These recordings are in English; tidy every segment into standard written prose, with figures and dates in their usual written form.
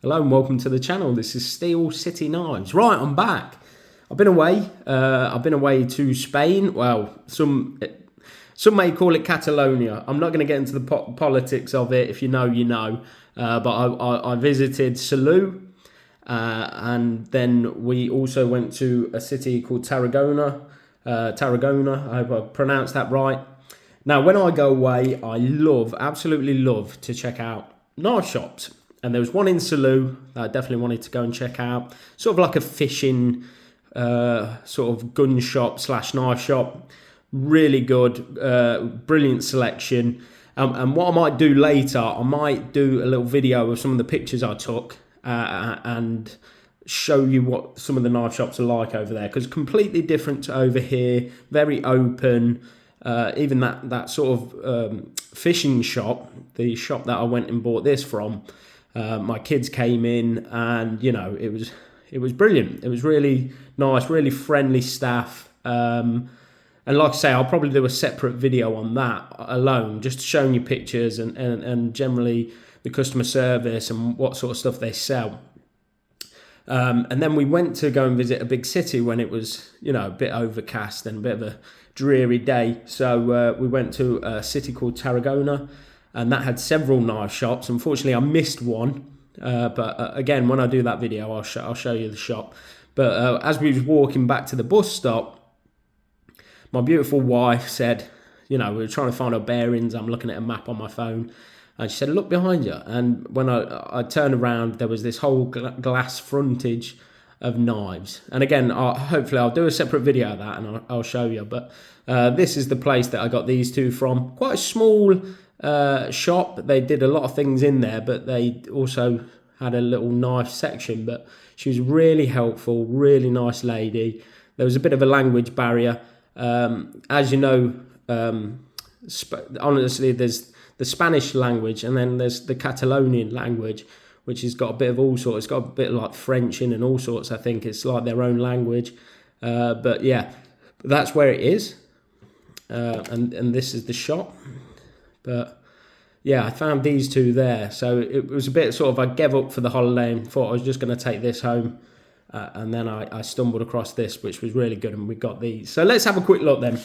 Hello and welcome to the channel. This is Steel City Knives. Right, I'm back. I've been away. To Spain. Well, some may call it Catalonia. I'm not going to get into the politics of it. If you know, you know. But I visited Salou, and then we also went to a city called Tarragona. Tarragona. I hope I pronounced that right. Now, when I go away, I absolutely love to check out knife shops. And there was one in Salou that I definitely wanted to go and check out. Sort of like a fishing sort of gun shop / knife shop. Really good, brilliant selection. And what I might do later, I might do a little video of some of the pictures I took and show you what some of the knife shops are like over there. Because completely different to over here, very open. Even that sort of fishing shop, the shop that I went and bought this from, my kids came in, and you know, it was brilliant. It was really nice, really friendly staff. And like I say, I'll probably do a separate video on that alone, just showing you pictures and generally the customer service and what sort of stuff they sell. And then we went to go and visit a big city when it was, you know, a bit overcast and a bit of a dreary day. So we went to a city called Tarragona, and that had several knife shops. Unfortunately, I missed one. But again, when I do that video, I'll show you the shop. But as we was walking back to the bus stop, my beautiful wife said, you know, we were trying to find our bearings. I'm looking at a map on my phone. And she said, look behind you. And when I turned around, there was this whole glass frontage of knives. And again, hopefully I'll do a separate video of that and I'll show you. But this is the place that I got these two from. Quite a small shop. They did a lot of things in there, but they also had a little knife section. But she was really helpful, really nice lady. There was a bit of a language barrier. As you know, honestly, there's the Spanish language, and then there's the Catalonian language, which has got a bit of all sorts. It's got a bit like French in and all sorts. I think it's like their own language. But yeah, that's where it is. And this is the shop. But yeah, I found these two there. So it was a bit sort of, I gave up for the holiday and thought I was just going to take this home. And then I stumbled across this, which was really good, and we got these. So let's have a quick look then.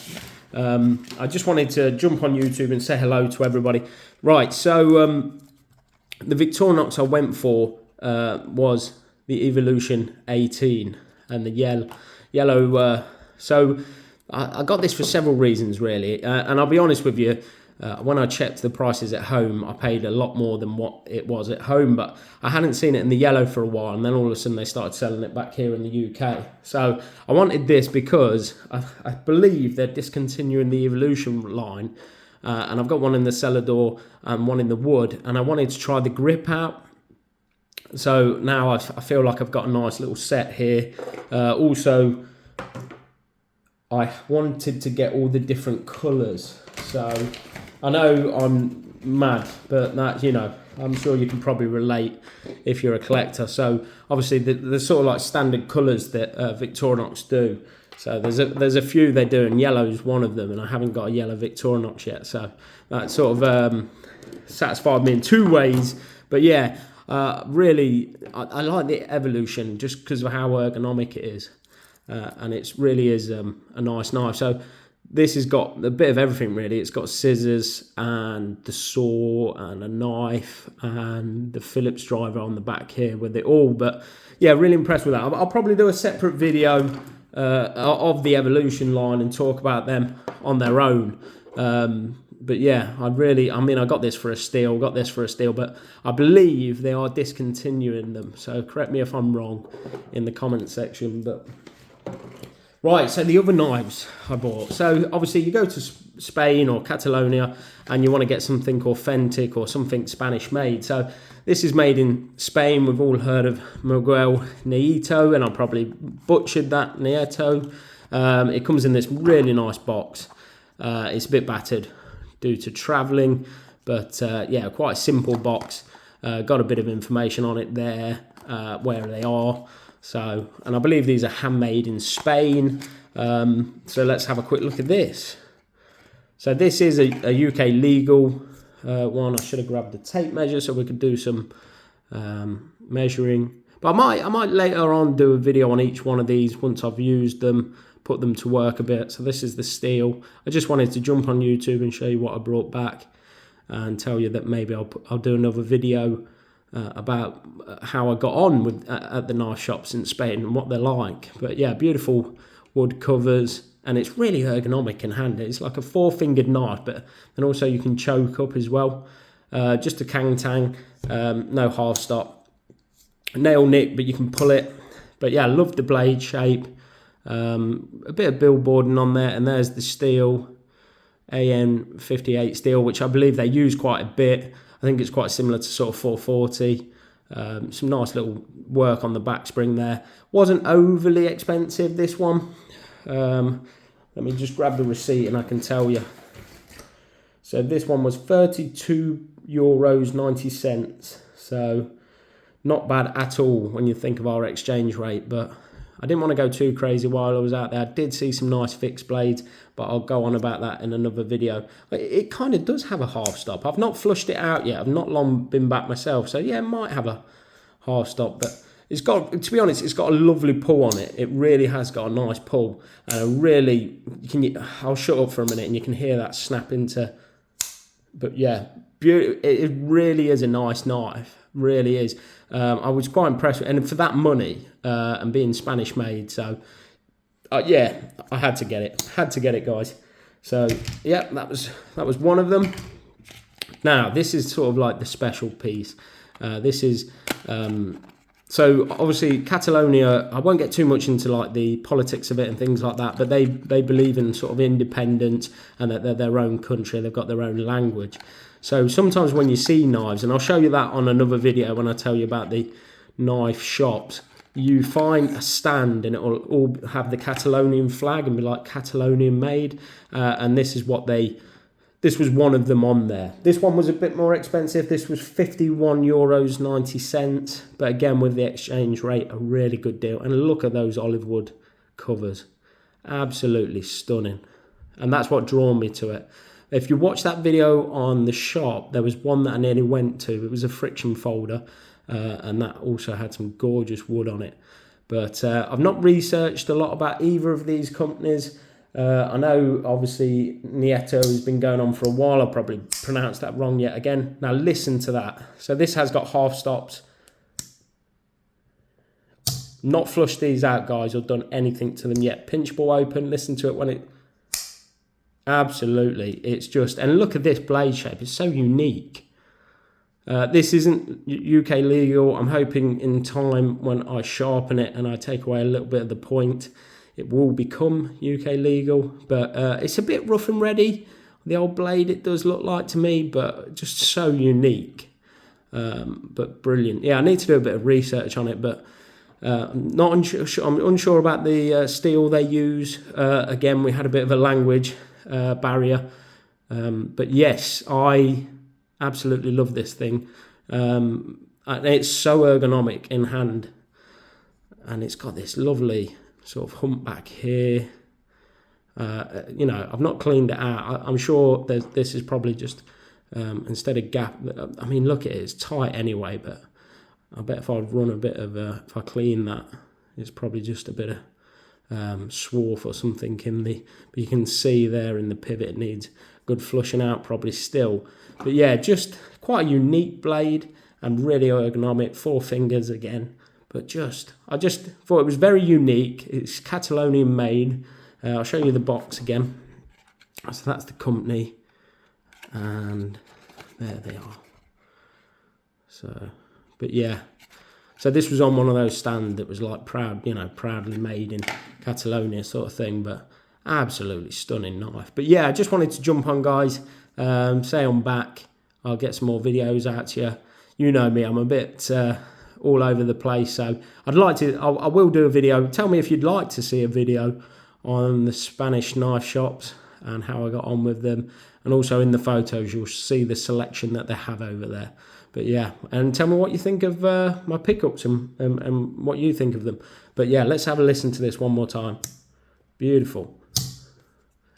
I just wanted to jump on YouTube and say hello to everybody. Right, so the Victorinox I went for was the Evolution 18 and the yellow. So I got this for several reasons, really. And I'll be honest with you, when I checked the prices at home, I paid a lot more than what it was at home, but I hadn't seen it in the yellow for a while, and then all of a sudden they started selling it back here in the UK. So I wanted this because I believe they're discontinuing the Evolution line, and I've got one in the cellar door and one in the wood, and I wanted to try the grip out. So now I feel like I've got a nice little set here. Also, I wanted to get all the different colours. So I know I'm mad, but that, you know, I'm sure you can probably relate if you're a collector. So obviously the sort of like standard colours that Victorinox do. So there's a few they do, and yellow's one of them, and I haven't got a yellow Victorinox yet. So that sort of satisfied me in two ways. But yeah, really, I like the Evolution just because of how ergonomic it is. And it really is a nice knife. So this has got a bit of everything, really. It's got scissors and the saw and a knife and the Phillips driver on the back here with it all. But yeah, really impressed with that. I'll probably do a separate video of the Evolution line and talk about them on their own. But yeah, I got this for a steal, but I believe they are discontinuing them. So correct me if I'm wrong in the comment section. But right, so the other knives I bought. So obviously you go to Spain or Catalonia and you want to get something authentic or something Spanish made. So this is made in Spain. We've all heard of Miguel Nieto, and I probably butchered that, Nieto. It comes in this really nice box. It's a bit battered due to travelling, but yeah, quite a simple box. Got a bit of information on it there, where they are. So, and I believe these are handmade in Spain. So let's have a quick look at this. So this is a UK legal one. I should have grabbed the tape measure so we could do some measuring. But I might later on do a video on each one of these once I've used them, put them to work a bit. So this is the steel. I just wanted to jump on YouTube and show you what I brought back, and tell you that maybe I'll do another video about how I got on with at the knife shops in Spain and what they're like. But yeah, beautiful wood covers, and it's really ergonomic and handy. It's like a 4-fingered knife, but then also you can choke up as well. Just a Kang Tang, no half stop, nail nick, but you can pull it. But yeah, I love the blade shape. A bit of billboarding on there, and there's the steel, AN58 steel, which I believe they use quite a bit. I think it's quite similar to sort of 440. Some nice little work on the back spring there. Wasn't overly expensive, this one. Let me just grab the receipt and I can tell you. So this one was €32.90. So not bad at all when you think of our exchange rate, but I didn't want to go too crazy while I was out there. I did see some nice fixed blades, but I'll go on about that in another video. It kind of does have a half stop. I've not flushed it out yet. I've not long been back myself. So yeah, it might have a half stop, but it's got, to be honest, it's got a lovely pull on it. It really has got a nice pull. And I'll shut up for a minute and you can hear that snap into, but yeah, it really is a nice knife. Really is. I was quite impressed, and for that money, and being Spanish made, so yeah, I had to get it, guys. So yeah, that was one of them. Now this is sort of like the special piece. This is so obviously Catalonia, I won't get too much into like the politics of it and things like that, but they believe in sort of independence and that they're their own country, they've got their own language. So sometimes when you see knives, and I'll show you that on another video when I tell you about the knife shops, you find a stand and it will all have the Catalonian flag and be like Catalonian made, and this was one of them on there. This one was a bit more expensive. This was €51.90, but again with the exchange rate, a really good deal. And look at those olive wood covers, absolutely stunning, and that's what drew me to it. If you watch that video on the shop, there was one that I nearly went to. It was a friction folder, and that also had some gorgeous wood on it. But I've not researched a lot about either of these companies. I know, obviously, Nieto has been going on for a while. I probably pronounced that wrong yet again. Now, listen to that. So this has got half stops. Not flushed these out, guys, or done anything to them yet. Pinch ball open. Listen to it when it... Absolutely, it's just, and look at this blade shape, it's so unique. This isn't UK legal. I'm hoping in time when I sharpen it and I take away a little bit of the point, it will become UK legal, but it's a bit rough and ready, the old blade, it does look like to me, but just so unique, but brilliant. Yeah, I need to do a bit of research on it, but I'm unsure about the steel they use. Again, we had a bit of a language barrier, but yes, I absolutely love this thing. And it's so ergonomic in hand, and it's got this lovely sort of humpback here. I've not cleaned it out. I'm sure this is probably just instead of gap. I mean, look at it, it's tight anyway, but I bet if I'd run a bit of if I clean that, it's probably just a bit of swarf or something in but you can see there in the pivot it needs good flushing out probably still. But yeah, just quite a unique blade and really ergonomic, 4 fingers again, but I just thought it was very unique. It's Catalonian made. I'll show you the box again. So that's the company, and there they are. So, but yeah, so this was on one of those stands that was like proudly made in Catalonia sort of thing, but absolutely stunning knife. But yeah, I just wanted to jump on, guys, say I'm back. I'll get some more videos out to you. You know me, I'm a bit all over the place, so I will do a video. Tell me if you'd like to see a video on the Spanish knife shops and how I got on with them, and also in the photos you'll see the selection that they have over there. But yeah, and tell me what you think of my pickups and what you think of them. But yeah, let's have a listen to this one more time. Beautiful.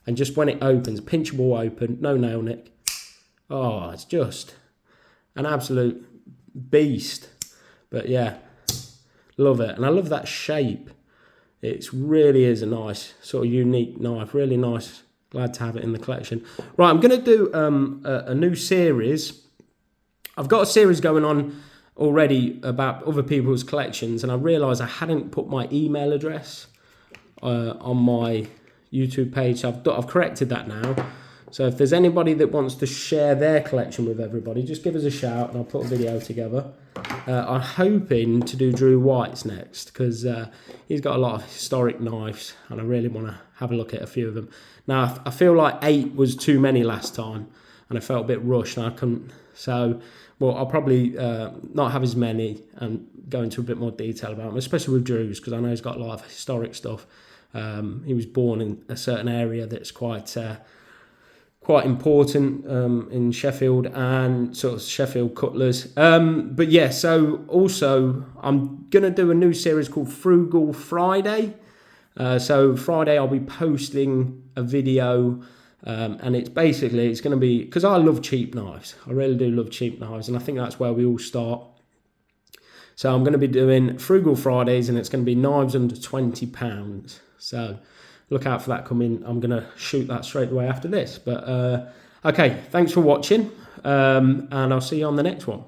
And just when it opens, pinchable open, no nail nick. Oh, it's just an absolute beast. But yeah, love it. And I love that shape. It really is a nice, sort of unique knife. Really nice. Glad to have it in the collection. Right, I'm going to do a new series. I've got a series going on already about other people's collections, and I realised I hadn't put my email address on my YouTube page. So I've corrected that now. So if there's anybody that wants to share their collection with everybody, just give us a shout and I'll put a video together. I'm hoping to do Drew White's next because he's got a lot of historic knives and I really want to have a look at a few of them. Now, I feel like 8 was too many last time and I felt a bit rushed and I couldn't. So, well, I'll probably not have as many and go into a bit more detail about them, especially with Drew's because I know he's got a lot of historic stuff. He was born in a certain area that's quite important in Sheffield and sort of Sheffield cutlers. But yeah, so also I'm going to do a new series called Frugal Friday. So Friday I'll be posting a video and it's going to be, because I love cheap knives. I really do love cheap knives and I think that's where we all start. So I'm going to be doing Frugal Fridays and it's going to be knives under £20. So look out for that coming. I'm going to shoot that straight away after this. But okay, thanks for watching and I'll see you on the next one.